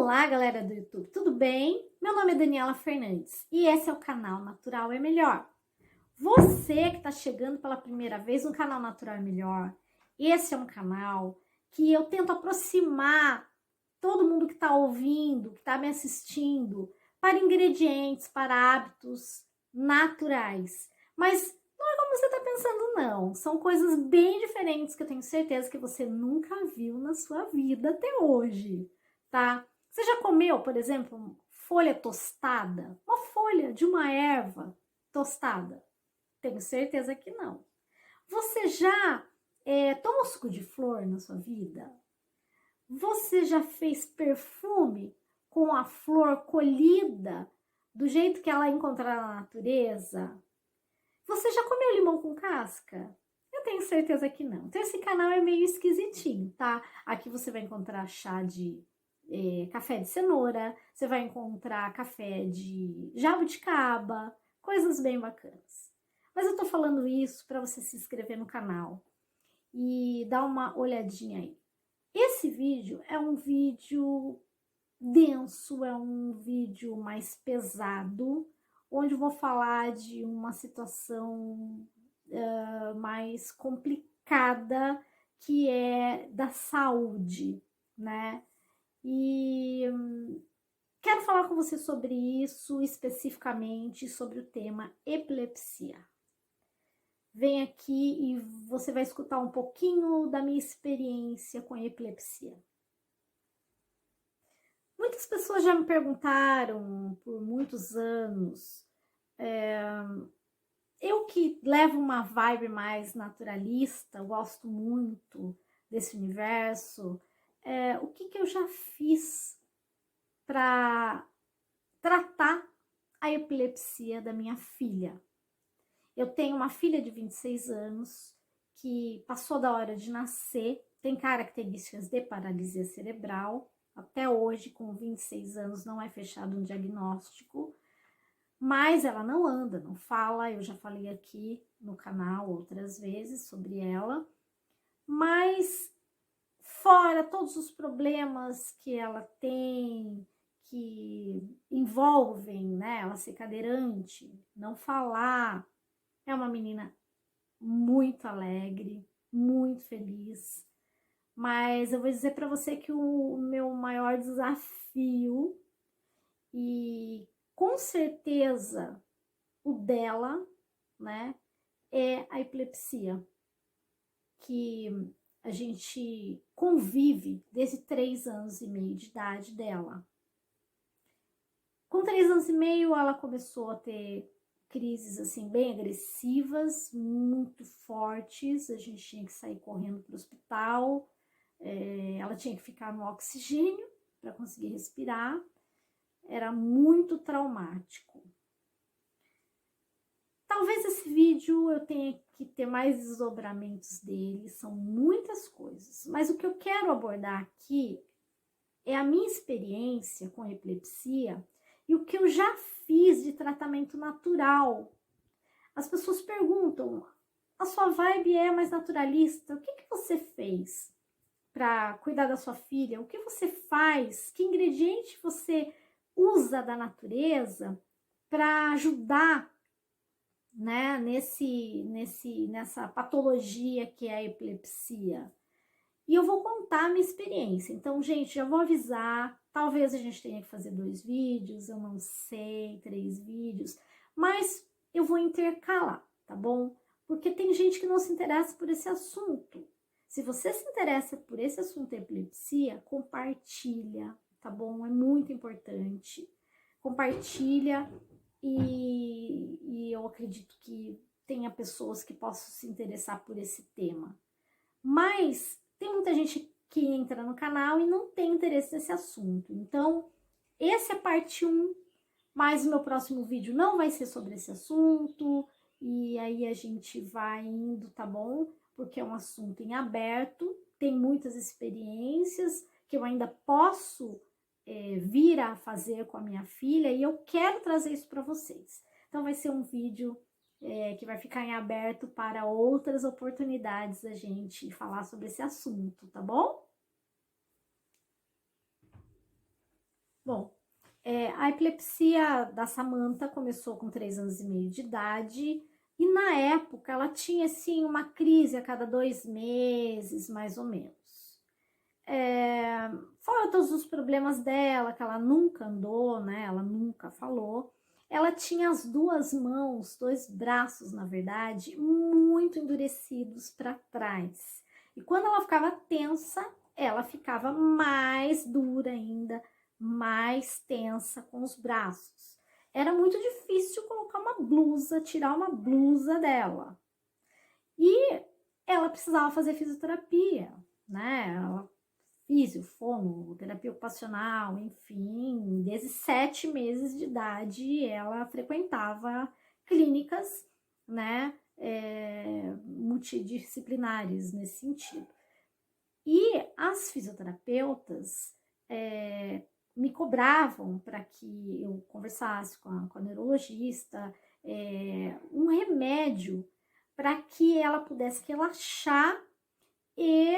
Olá, galera do YouTube, tudo bem? Meu nome é Daniela Fernandes e esse é o canal Natural é Melhor. Você que está chegando pela primeira vez no canal Natural é Melhor, esse é um canal que eu tento aproximar todo mundo que está ouvindo, que está me assistindo, para ingredientes, para hábitos naturais. Mas não é como você está pensando, não. São coisas bem diferentes que eu tenho certeza que você nunca viu na sua vida até hoje, tá? Você já comeu, por exemplo, folha tostada? Uma folha de uma erva tostada? Tenho certeza que não. Você já tomou suco de flor na sua vida? Você já fez perfume com a flor colhida do jeito que ela encontra na natureza? Você já comeu limão com casca? Eu tenho certeza que não. Então esse canal é meio esquisitinho, tá? Aqui você vai encontrar chá de café de cenoura, você vai encontrar café de jabuticaba, coisas bem bacanas. Mas eu tô falando isso para você se inscrever no canal e dar uma olhadinha aí. Esse vídeo é um vídeo denso, é um vídeo mais pesado, onde eu vou falar de uma situação mais complicada, que é da saúde, né? E quero falar com você sobre isso, especificamente sobre o tema epilepsia. Vem aqui e você vai escutar um pouquinho da minha experiência com a epilepsia. Muitas pessoas já me perguntaram por muitos anos, eu que levo uma vibe mais naturalista, gosto muito desse universo, o que eu já fiz para tratar a epilepsia da minha filha. Eu tenho uma filha de 26 anos que passou da hora de nascer, tem características de paralisia cerebral. Até hoje, com 26 anos, não é fechado um diagnóstico, mas ela não anda, não fala. Eu já falei aqui no canal outras vezes sobre ela, mas fora todos os problemas que ela tem, que envolvem, né, ela ser cadeirante, não falar, é uma menina muito alegre, muito feliz. Mas eu vou dizer para você que o meu maior desafio, e com certeza o dela, né, é a epilepsia, que a gente convive desde 3 anos e meio de idade dela. Com 3 anos e meio, ela começou a ter crises assim bem agressivas, muito fortes. A gente tinha que sair correndo para o hospital. Ela tinha que ficar no oxigênio para conseguir respirar. Era muito traumático. Talvez esse vídeo eu tenha que ter mais desdobramentos dele, são muitas coisas. Mas o que eu quero abordar aqui é a minha experiência com a epilepsia e o que eu já fiz de tratamento natural. As pessoas perguntam, a sua vibe é mais naturalista, o que você fez para cuidar da sua filha? O que você faz? Que ingrediente você usa da natureza para ajudar, né, nessa patologia que é a epilepsia? E eu vou contar a minha experiência. Então, gente, já vou avisar, talvez a gente tenha que fazer 2 vídeos, eu não sei, 3 vídeos, mas eu vou intercalar, tá bom? Porque tem gente que não se interessa por esse assunto. Se você se interessa por esse assunto epilepsia, compartilha, tá bom? É muito importante. Compartilha e eu acredito que tenha pessoas que possam se interessar por esse tema. Mas tem muita gente que entra no canal e não tem interesse nesse assunto. Então, essa é a parte 1, mas o meu próximo vídeo não vai ser sobre esse assunto. E aí a gente vai indo, tá bom? Porque é um assunto em aberto, tem muitas experiências que eu ainda posso vir a fazer com a minha filha e eu quero trazer isso para vocês. Então vai ser um vídeo que vai ficar em aberto para outras oportunidades da gente falar sobre esse assunto, tá bom? Bom, a epilepsia da Samantha começou com 3 anos e meio de idade, e na época ela tinha, assim, uma crise a cada 2 meses, mais ou menos. Fora todos os problemas dela, que ela nunca andou, né? Ela nunca falou. Ela tinha as 2 mãos, 2 braços, na verdade, muito endurecidos para trás. E quando ela ficava tensa, ela ficava mais dura ainda, mais tensa com os braços. Era muito difícil colocar uma blusa, tirar uma blusa dela. E ela precisava fazer fisioterapia, né? Ela físio, fono, terapia ocupacional, enfim, desde 7 meses de idade ela frequentava clínicas, né, multidisciplinares nesse sentido. E as fisioterapeutas me cobravam para que eu conversasse com a neurologista, um remédio para que ela pudesse relaxar e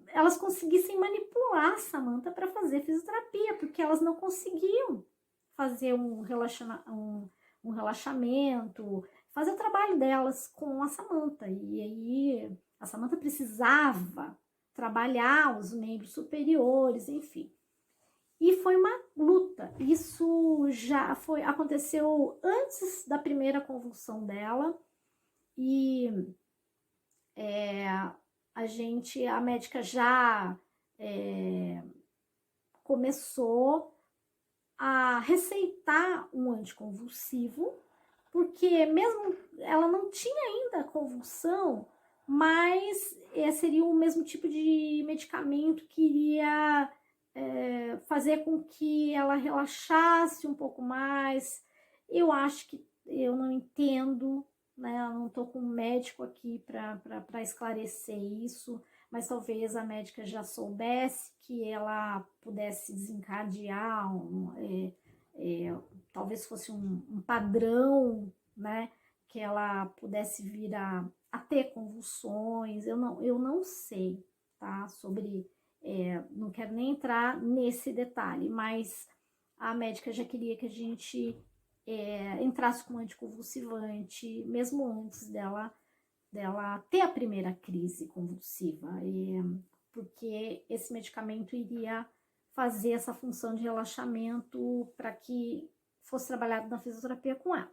elas conseguissem manipular a Samantha para fazer fisioterapia, porque elas não conseguiam fazer um relaxamento, fazer o trabalho delas com a Samantha. E aí a Samantha precisava trabalhar os membros superiores, enfim. E foi uma luta. Isso já aconteceu antes da primeira convulsão dela. E a médica já começou a receitar um anticonvulsivo, porque mesmo ela não tinha ainda convulsão, mas seria o mesmo tipo de medicamento que iria fazer com que ela relaxasse um pouco mais. Eu acho que eu não entendo, né? Eu não estou com um médico aqui para esclarecer isso, mas talvez a médica já soubesse que ela pudesse desencadear talvez fosse um padrão, né? Que ela pudesse vir a ter convulsões. Eu não sei, tá? Sobre não quero nem entrar nesse detalhe, mas a médica já queria que a gente entrasse com anticonvulsivante, mesmo antes dela ter a primeira crise convulsiva, porque esse medicamento iria fazer essa função de relaxamento para que fosse trabalhado na fisioterapia com ela.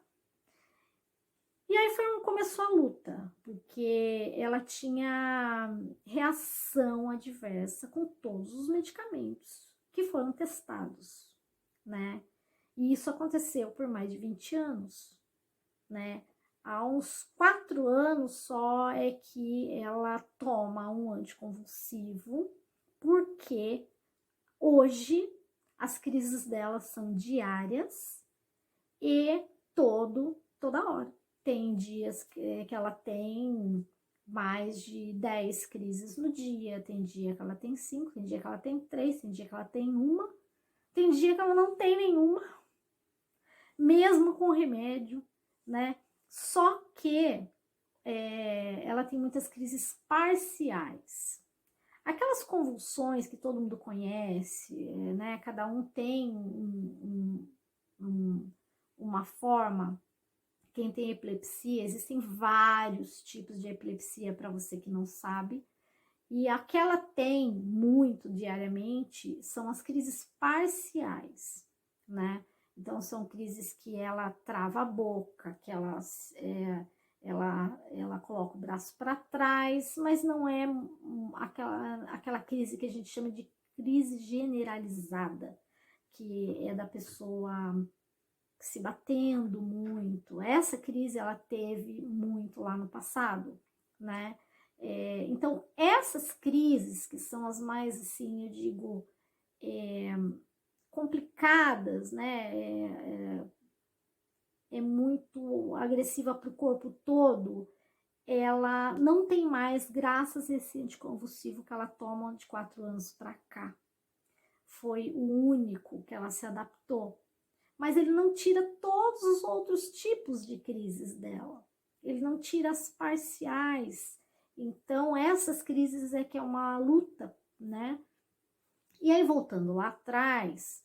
E aí começou a luta, porque ela tinha reação adversa com todos os medicamentos que foram testados, né? E isso aconteceu por mais de 20 anos, né? Há uns 4 anos só é que ela toma um anticonvulsivo, porque hoje as crises dela são diárias e toda hora. Tem dias que ela tem mais de 10 crises no dia, tem dia que ela tem 5, tem dia que ela tem 3, tem dia que ela tem uma, tem dia que ela não tem nenhuma, mesmo com remédio, né? Só que ela tem muitas crises parciais. Aquelas convulsões que todo mundo conhece, né? Cada um tem uma forma. Quem tem epilepsia, existem vários tipos de epilepsia, para você que não sabe. E a que ela tem muito diariamente são as crises parciais, né? Então, são crises que ela trava a boca, que ela coloca o braço para trás, mas não é aquela crise que a gente chama de crise generalizada, que é da pessoa se batendo muito. Essa crise ela teve muito lá no passado, né? Então, essas crises que são as mais, assim, eu digo, complicadas, né? É muito agressiva para o corpo todo, ela não tem mais, graças a esse anticonvulsivo que ela toma de 4 anos para cá. Foi o único que ela se adaptou. Mas ele não tira todos os outros tipos de crises dela. Ele não tira as parciais. Então, essas crises é que é uma luta, né? E aí, voltando lá atrás,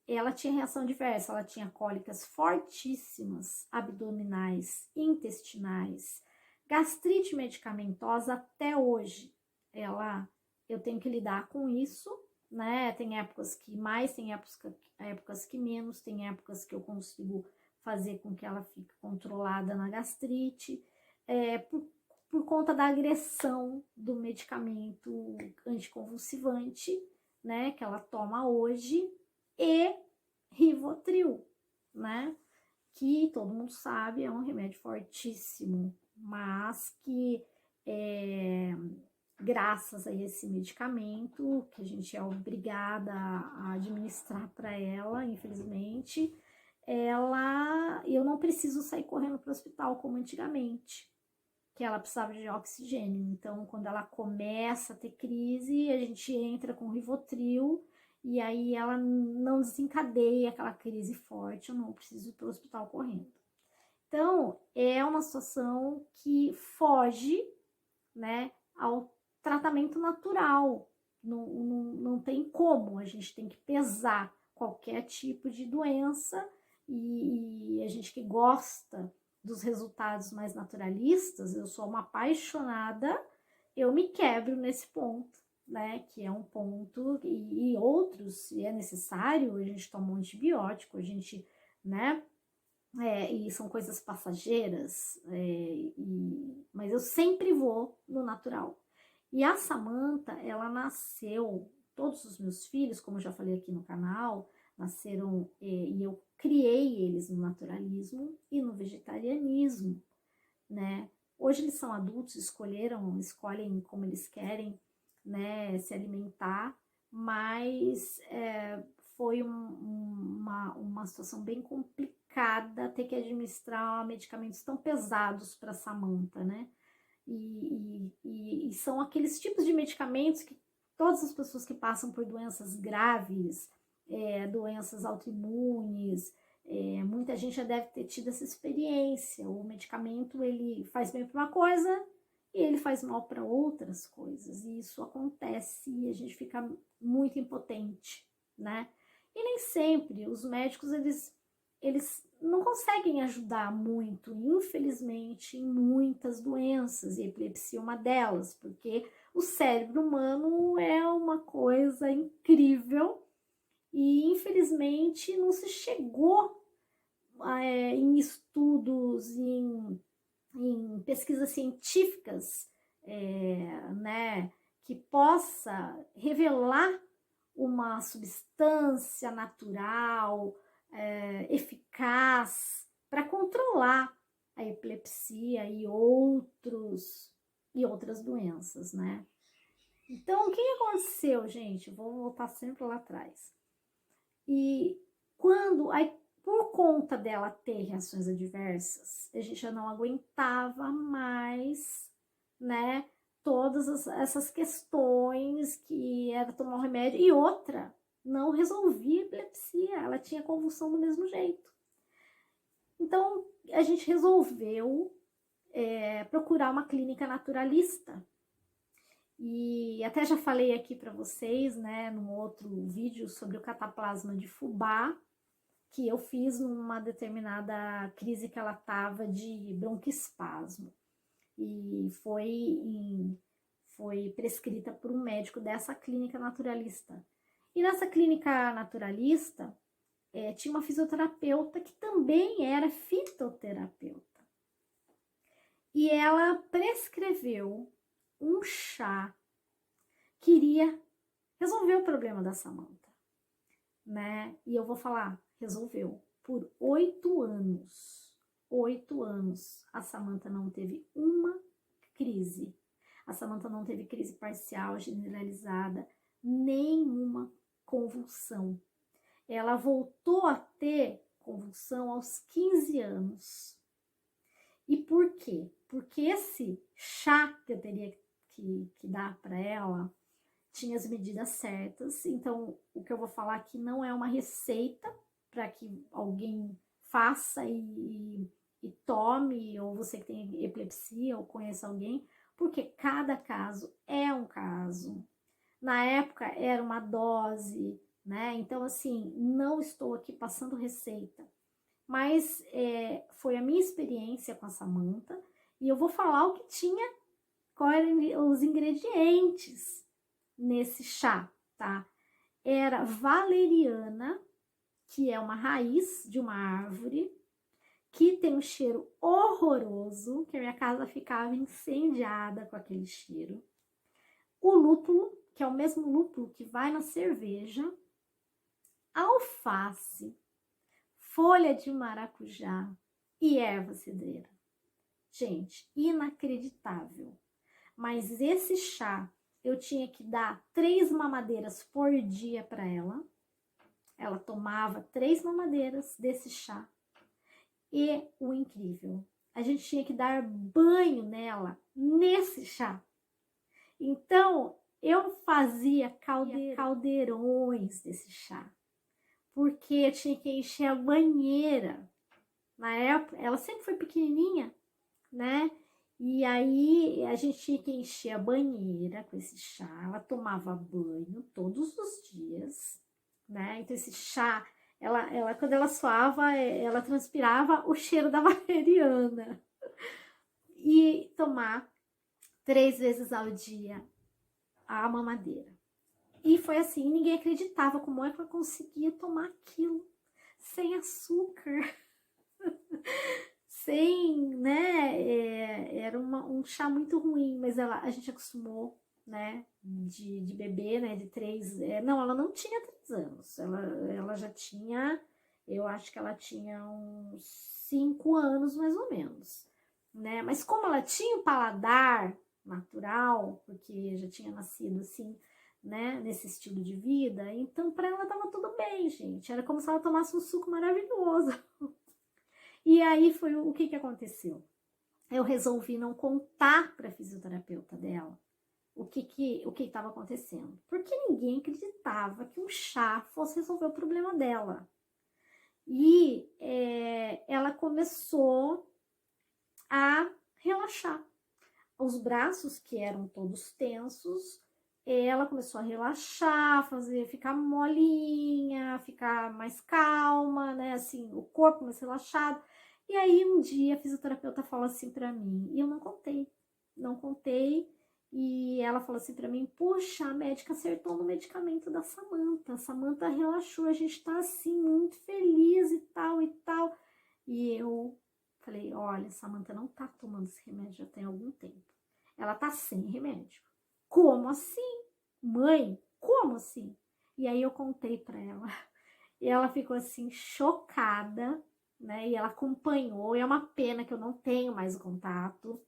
ela tinha reação diversa, ela tinha cólicas fortíssimas, abdominais, intestinais, gastrite medicamentosa até hoje. Eu tenho que lidar com isso, né? Tem épocas que mais, tem épocas que menos, tem épocas que eu consigo fazer com que ela fique controlada na gastrite, por conta da agressão do medicamento anticonvulsivante, né, que ela toma hoje, e Rivotril, né, que todo mundo sabe é um remédio fortíssimo, mas que graças a esse medicamento, que a gente é obrigada a administrar para ela, infelizmente, eu não preciso sair correndo para o hospital como antigamente, que ela precisava de oxigênio. Então, quando ela começa a ter crise, a gente entra com Rivotril e aí ela não desencadeia aquela crise forte, eu não preciso ir para o hospital correndo. Então, é uma situação que foge, né, ao tratamento natural. Não tem como, a gente tem que pesar qualquer tipo de doença e a gente que gosta dos resultados mais naturalistas, eu sou uma apaixonada, eu me quebro nesse ponto, né, que é um ponto, e outros, se é necessário, a gente toma um antibiótico, a gente, né, e são coisas passageiras, mas eu sempre vou no natural. E a Samantha, ela nasceu, todos os meus filhos, como eu já falei aqui no canal, nasceram, e eu criei eles no naturalismo e no vegetarianismo, né? Hoje eles são adultos, escolhem como eles querem, né, se alimentar, mas foi uma situação bem complicada ter que administrar medicamentos tão pesados para Samantha, né? E são aqueles tipos de medicamentos que todas as pessoas que passam por doenças graves, doenças autoimunes, muita gente já deve ter tido essa experiência. O medicamento, ele faz bem para uma coisa e ele faz mal para outras coisas. E isso acontece e a gente fica muito impotente, né? E nem sempre os médicos, eles não conseguem ajudar muito, infelizmente, em muitas doenças, e a epilepsia é uma delas, porque o cérebro humano é uma coisa incrível e, infelizmente, não se chegou em estudos, em pesquisas científicas, né, que possa revelar uma substância natural, eficaz para controlar a epilepsia e outras doenças, né? Então, o que aconteceu, gente? Vou voltar sempre lá atrás. E por conta dela ter reações adversas, a gente já não aguentava mais, né? Todas essas questões que era tomar um remédio. E outra, não resolvia a epilepsia, ela tinha convulsão do mesmo jeito. Então, a gente resolveu procurar uma clínica naturalista. E até já falei aqui para vocês, né, num outro vídeo sobre o cataplasma de fubá, que eu fiz numa determinada crise que ela tava de broncoespasmo. E foi prescrita por um médico dessa clínica naturalista. E nessa clínica naturalista, tinha uma fisioterapeuta que também era fitoterapeuta. E ela prescreveu um chá que iria resolver o problema da Samantha, né? E eu vou falar, resolveu. Por 8 anos. 8 anos, a Samantha não teve uma crise. A Samantha não teve crise parcial, generalizada, nenhuma convulsão. Ela voltou a ter convulsão aos 15 anos. E por quê? Porque esse chá que eu teria que dar para ela tinha as medidas certas. Então, o que eu vou falar aqui não é uma receita para que alguém faça e tome, ou você que tem epilepsia ou conheça alguém, porque cada caso é um caso. Na época era uma dose, né? Então, assim, não estou aqui passando receita, mas foi a minha experiência com a Samanta e eu vou falar o que tinha, quais eram os ingredientes nesse chá, tá? Era valeriana, que é uma raiz de uma árvore, que tem um cheiro horroroso, que a minha casa ficava incendiada com aquele cheiro. O lúpulo, que é o mesmo lúpulo que vai na cerveja. Alface, folha de maracujá e erva cidreira. Gente, inacreditável. Mas esse chá, eu tinha que dar 3 mamadeiras por dia para ela. Ela tomava 3 mamadeiras desse chá. E o incrível, a gente tinha que dar banho nela nesse chá. Então, eu fazia caldeirões desse chá, porque eu tinha que encher a banheira. Na época, ela sempre foi pequenininha, né? E aí, a gente tinha que encher a banheira com esse chá. Ela tomava banho todos os dias, né? Então, esse chá, quando ela suava, ela transpirava o cheiro da valeriana. E tomar 3 vezes ao dia a mamadeira. E foi assim, ninguém acreditava como é que ela conseguia tomar aquilo sem açúcar, sem, né, era um chá muito ruim, mas a gente acostumou, né, de beber, né, de 3, não, ela não tinha 3 anos, ela já tinha, eu acho que ela tinha uns 5 anos mais ou menos, né, mas como ela tinha o paladar natural, porque já tinha nascido assim, né, nesse estilo de vida, então para ela tava tudo bem, gente, era como se ela tomasse um suco maravilhoso. E aí foi o que aconteceu? Eu resolvi não contar para a fisioterapeuta dela o que estava acontecendo, porque ninguém acreditava que um chá fosse resolver o problema dela. E ela começou a relaxar. Os braços, que eram todos tensos, ela começou a relaxar, ficar molinha, ficar mais calma, né? Assim, o corpo mais relaxado. E aí um dia a fisioterapeuta falou assim para mim, e eu não contei, e ela falou assim para mim: puxa, a médica acertou no medicamento da Samanta, a Samanta relaxou, a gente tá assim muito feliz e tal e tal. E eu falei: olha, Samanta não tá tomando esse remédio já tem algum tempo, ela tá sem remédio. Como assim? Mãe, como assim? E aí eu contei para ela, e ela ficou assim chocada, né? E ela acompanhou, e é uma pena que eu não tenho mais o contato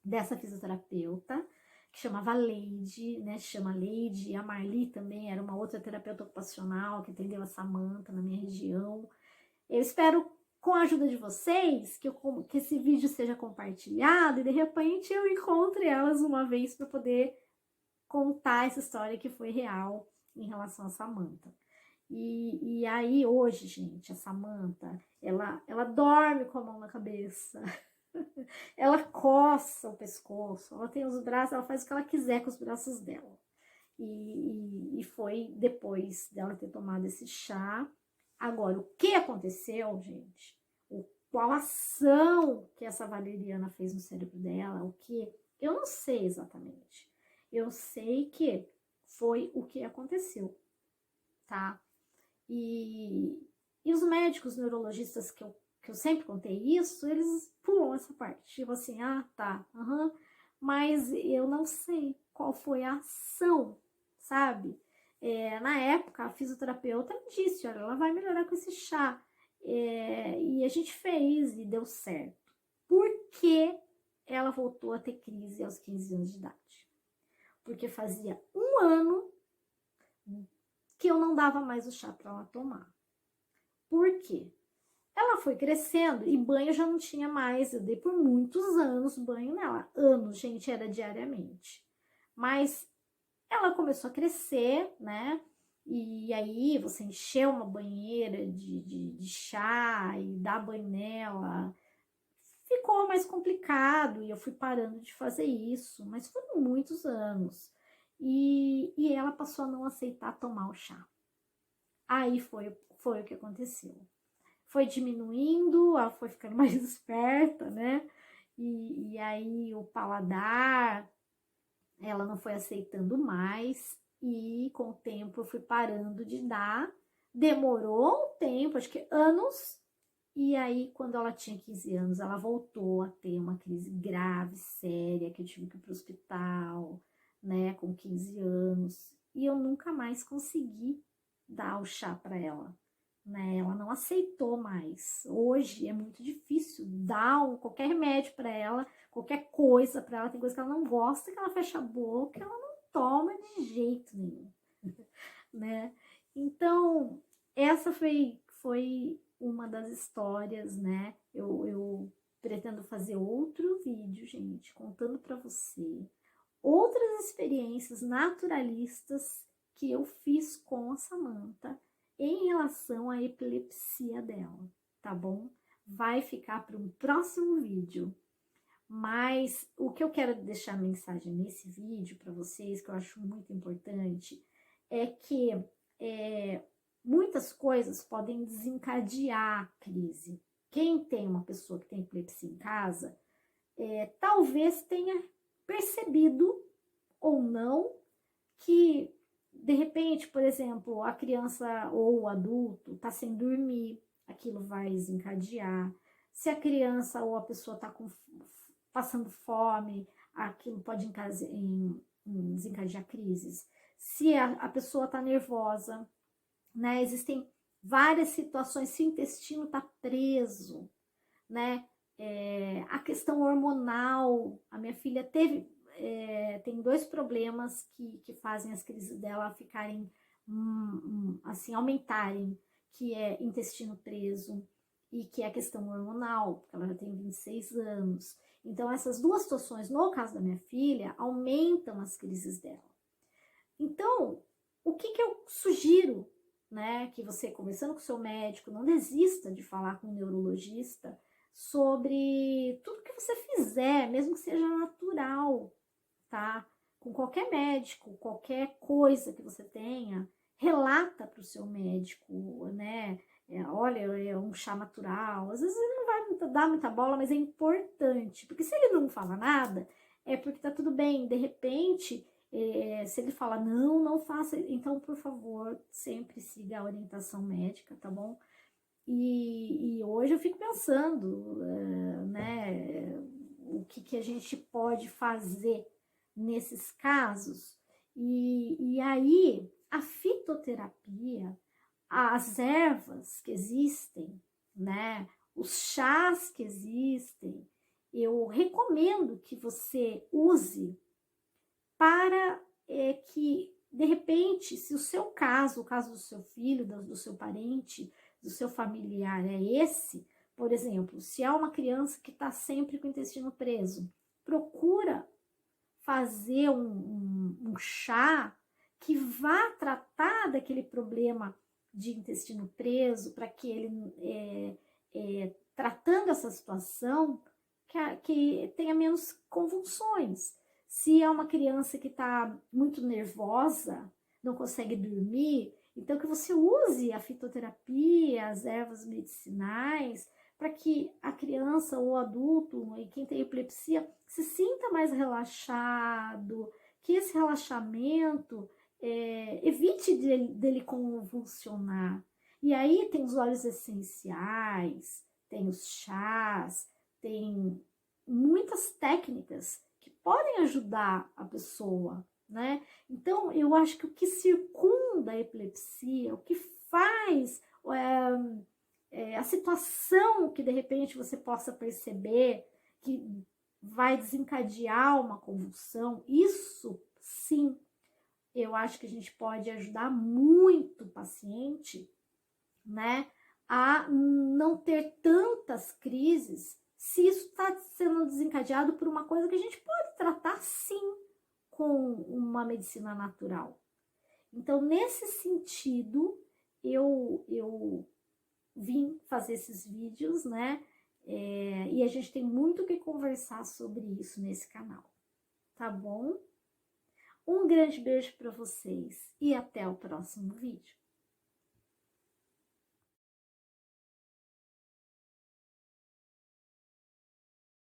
dessa fisioterapeuta, que chamava Leide, né? Chama Leide, e a Marli também era uma outra terapeuta ocupacional que atendeu a Samanta na minha região. Eu espero, com a ajuda de vocês, que esse vídeo seja compartilhado e de repente eu encontre elas uma vez para poder contar essa história que foi real em relação a Samanta. E aí hoje, gente, a Samanta, ela dorme com a mão na cabeça, ela coça o pescoço, ela tem os braços, ela faz o que ela quiser com os braços dela. E foi depois dela ter tomado esse chá. Agora, o que aconteceu, gente? Qual ação que essa valeriana fez no cérebro dela? O que? Eu não sei exatamente. Eu sei que foi o que aconteceu, tá? E os médicos neurologistas que eu sempre contei isso, eles pulam essa parte. Tipo assim, ah, tá, mas eu não sei qual foi a ação, sabe? Na época, a fisioterapeuta me disse, olha, ela vai melhorar com esse chá. E a gente fez e deu certo. Por que ela voltou a ter crise aos 15 anos de idade? Porque fazia 1 ano que eu não dava mais o chá para ela tomar. Por quê? Ela foi crescendo e banho já não tinha mais. Eu dei por muitos anos banho nela. Anos, gente, era diariamente. Mas ela começou a crescer, né? E aí você encheu uma banheira de chá e dar banho nela. Ficou mais complicado e eu fui parando de fazer isso. Mas foram muitos anos. e ela passou a não aceitar tomar o chá. Aí foi o que aconteceu. Foi diminuindo, ela foi ficando mais esperta, né? E aí o paladar, ela não foi aceitando mais, e com o tempo eu fui parando de dar. Demorou um tempo, acho que anos, e aí quando ela tinha 15 anos, ela voltou a ter uma crise grave, séria, que eu tive que ir para o hospital, né, com 15 anos, e eu nunca mais consegui dar o chá para ela, né? Ela não aceitou mais. Hoje é muito difícil dar qualquer remédio para ela, qualquer coisa para ela. Tem coisa que ela não gosta, que ela fecha a boca, ela não toma de jeito nenhum, né? Então, essa foi uma das histórias, né? Eu pretendo fazer outro vídeo, gente, contando para você outras experiências naturalistas que eu fiz com a Samantha em relação à epilepsia dela, tá bom? Vai ficar para um próximo vídeo. Mas o que eu quero deixar a mensagem nesse vídeo para vocês, que eu acho muito importante, é que muitas coisas podem desencadear a crise. Quem tem uma pessoa que tem epilepsia em casa, talvez tenha percebido ou não que, de repente, por exemplo, a criança ou o adulto está sem dormir, aquilo vai desencadear. Se a criança ou a pessoa está passando fome, aquilo pode desencadear crises. Se a pessoa está nervosa, né? Existem várias situações, se o intestino está preso, né? A questão hormonal, a minha filha tem 2 problemas que fazem as crises dela ficarem, assim, aumentarem, que é intestino preso e que é a questão hormonal, porque ela já tem 26 anos. Então, essas 2 situações, no caso da minha filha, aumentam as crises dela. Então, o que eu sugiro, né, que você, conversando com o seu médico, não desista de falar com o neurologista sobre tudo que você fizer, mesmo que seja natural, tá? Com qualquer médico, qualquer coisa que você tenha, relata para o seu médico, né? Olha, é um chá natural. Às vezes ele não vai dar muita bola, mas é importante, porque se ele não fala nada, é porque tá tudo bem. De repente, se ele fala não, não faça, então, por favor, sempre siga a orientação médica, tá bom? E hoje eu fico pensando, né, o que a gente pode fazer nesses casos. E aí, a fitoterapia, as ervas que existem, né, os chás que existem, eu recomendo que você use para que, de repente, se o seu caso, o caso do seu filho, do seu parente, do seu familiar é esse, por exemplo, se é uma criança que está sempre com o intestino preso, procura fazer um chá que vá tratar daquele problema de intestino preso, para que ele, tratando essa situação, que tenha menos convulsões. Se é uma criança que está muito nervosa, não consegue dormir, então que você use a fitoterapia, as ervas medicinais, para que a criança ou o adulto, e quem tem epilepsia, se sinta mais relaxado, que esse relaxamento evite dele convulsionar. E aí tem os óleos essenciais, tem os chás, tem muitas técnicas que podem ajudar a pessoa, né? Então, eu acho que o que circunda a epilepsia, o que faz a situação que de repente você possa perceber que vai desencadear uma convulsão, isso sim, eu acho que a gente pode ajudar muito o paciente, né, a não ter tantas crises, se isso está sendo desencadeado por uma coisa que a gente pode tratar sim com uma medicina natural. Então, nesse sentido, eu vim fazer esses vídeos, né? E a gente tem muito o que conversar sobre isso nesse canal, tá bom? Um grande beijo para vocês e até o próximo vídeo.